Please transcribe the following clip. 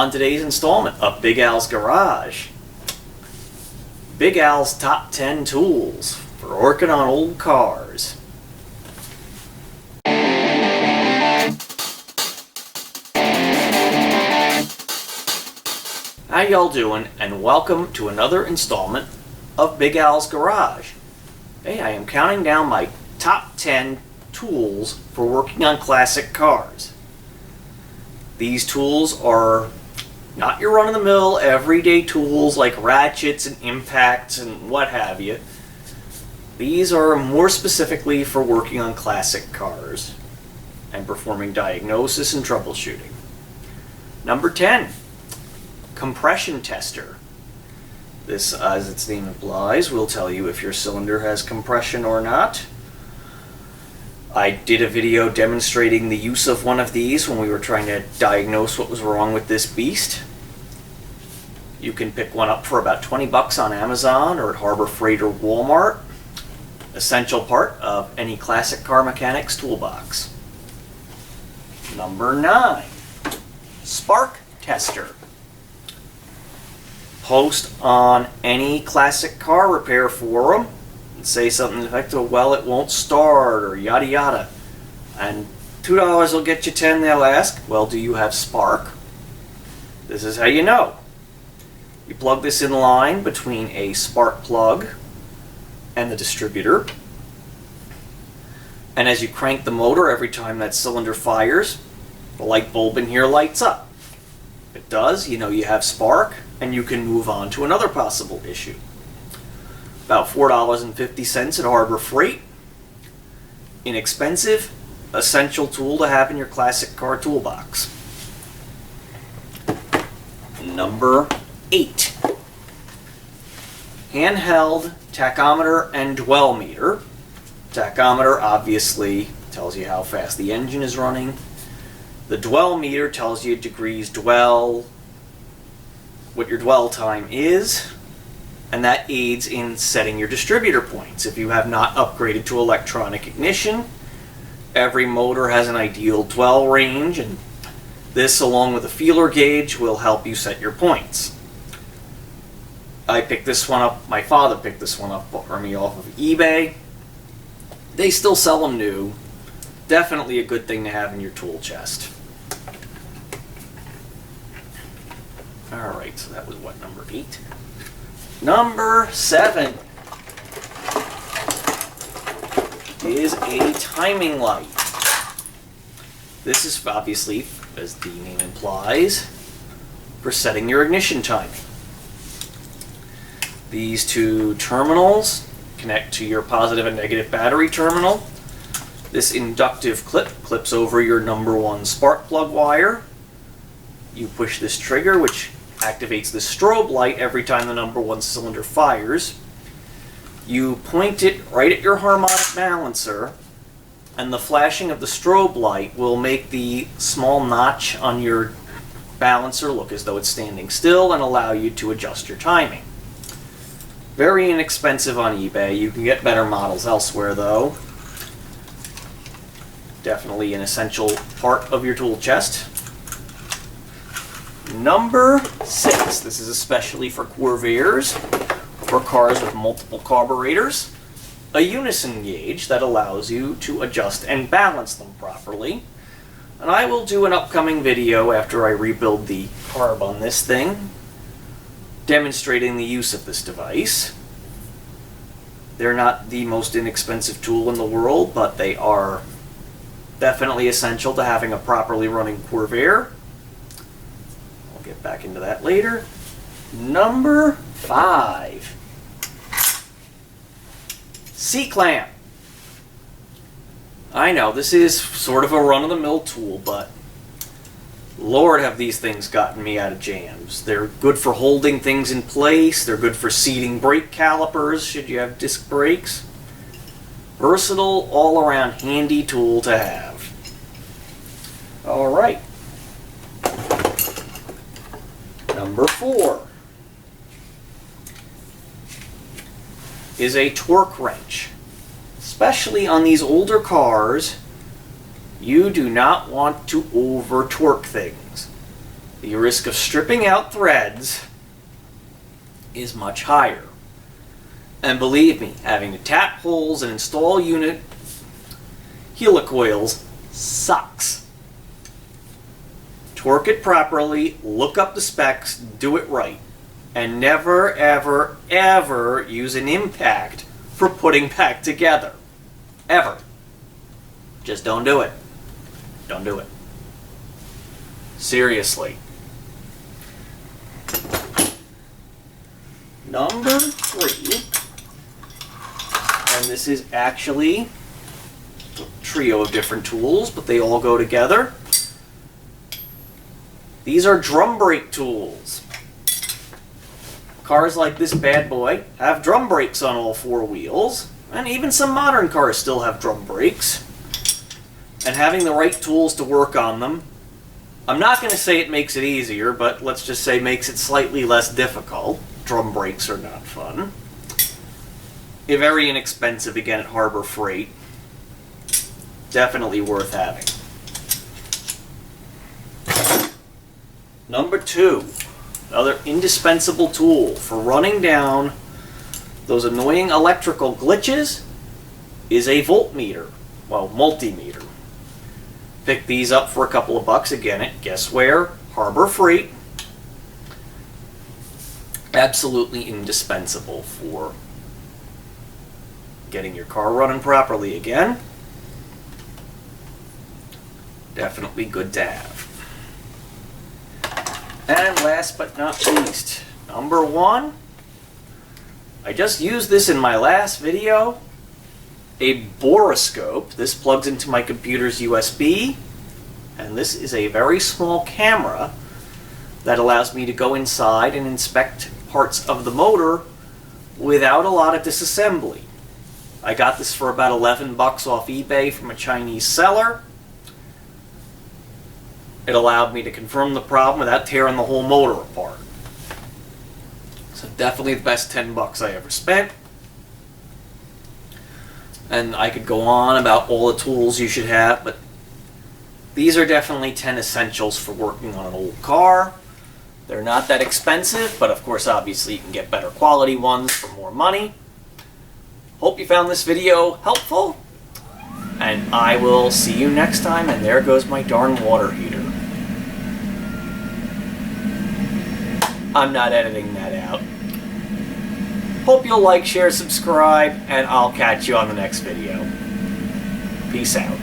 On today's installment of Big Al's Garage, Big Al's top 10 tools for working on old cars. How y'all doing, and welcome to another installment of Big Al's Garage. Hey, I am counting down my top 10 tools for working on classic cars. These tools are not your run-of-the-mill everyday tools like ratchets and impacts and what have you. These are more specifically for working on classic cars and performing diagnosis and troubleshooting. Number 10, compression tester. This, as its name implies, will tell you if your cylinder has compression or not. I did a video demonstrating the use of one of these when we were trying to diagnose what was wrong with this beast. You can pick one up for about 20 bucks on Amazon or at Harbor Freight or Walmart. Essential part of any classic car mechanic's toolbox. Number 9, spark tester. Post on any classic car repair forum and say something like, well, it won't start, or yada yada. And $2 will get you 10, they'll ask, well, do you have spark? This is how you know. You plug this in line between a spark plug and the distributor. And as you crank the motor, every time that cylinder fires, the light bulb in here lights up. If it does, you know you have spark, and you can move on to another possible issue. About $4.50 at Harbor Freight. Inexpensive, essential tool to have in your classic car toolbox. Number 8, handheld tachometer and dwell meter. Tachometer obviously tells you how fast the engine is running. The dwell meter tells you degrees dwell, what your dwell time is, and that aids in setting your distributor points. If you have not upgraded to electronic ignition, every motor has an ideal dwell range, and this, along with a feeler gauge, will help you set your points. I picked this one up, my father picked this one up for me off of eBay. They still sell them new. Definitely a good thing to have in your tool chest. Alright, so that was what, number 8? Number 7 is a timing light. This is obviously, as the name implies, for setting your ignition timing. These two terminals connect to your positive and negative battery terminal. This inductive clip clips over your number 1 spark plug wire. You push this trigger, which activates the strobe light every time the number 1 cylinder fires. You point it right at your harmonic balancer, and the flashing of the strobe light will make the small notch on your balancer look as though it's standing still and allow you to adjust your timing. Very inexpensive on eBay. You can get better models elsewhere though. Definitely an essential part of your tool chest. Number 6, this is especially for Corvairs, for cars with multiple carburetors. A unison gauge that allows you to adjust and balance them properly. And I will do an upcoming video after I rebuild the carb on this thing, demonstrating the use of this device. They're not the most inexpensive tool in the world, but they are definitely essential to having a properly running Corvair. I'll get back into that later. Number 5, C-clamp. I know, this is sort of a run-of-the-mill tool, but Lord, have these things gotten me out of jams. They're good for holding things in place. They're good for seating brake calipers should you have disc brakes. Versatile, all-around handy tool to have. All right. Number 4 is a torque wrench. Especially on these older cars, you do not want to over torque things. the risk of stripping out threads is much higher. And believe me, having to tap holes and install unit helicoils sucks. Torque it properly, look up the specs, do it right. And never, ever, ever use an impact for putting back together. Ever. Just don't do it. Don't do it. Seriously. Number 3, and this is actually a trio of different tools, but they all go together. These are drum brake tools. Cars like this bad boy have drum brakes on all 4 wheels, and even some modern cars still have drum brakes. And having the right tools to work on them, I'm not going to say it makes it easier, but let's just say makes it slightly less difficult. Drum brakes are not fun. They're very inexpensive, again, at Harbor Freight. Definitely worth having. Number 2, another indispensable tool for running down those annoying electrical glitches is a voltmeter. Well, multimeter. Pick these up for a couple of bucks again at, guess where? Harbor Freight. Absolutely indispensable for getting your car running properly again. Definitely good to have. And last but not least, number 1. I just used this in my last video. A boroscope. This plugs into my computer's USB. And this is a very small camera that allows me to go inside and inspect parts of the motor without a lot of disassembly. I got this for about 11 bucks off eBay from a Chinese seller. It allowed me to confirm the problem without tearing the whole motor apart. So definitely the best 10 bucks I ever spent. And I could go on about all the tools you should have, but these are definitely 10 essentials for working on an old car. They're not that expensive, but of course, obviously, you can get better quality ones for more money. Hope you found this video helpful, and I will see you next time, and there goes my darn water heater. I'm not editing that out. Hope you'll like, share, subscribe, and I'll catch you on the next video. Peace out.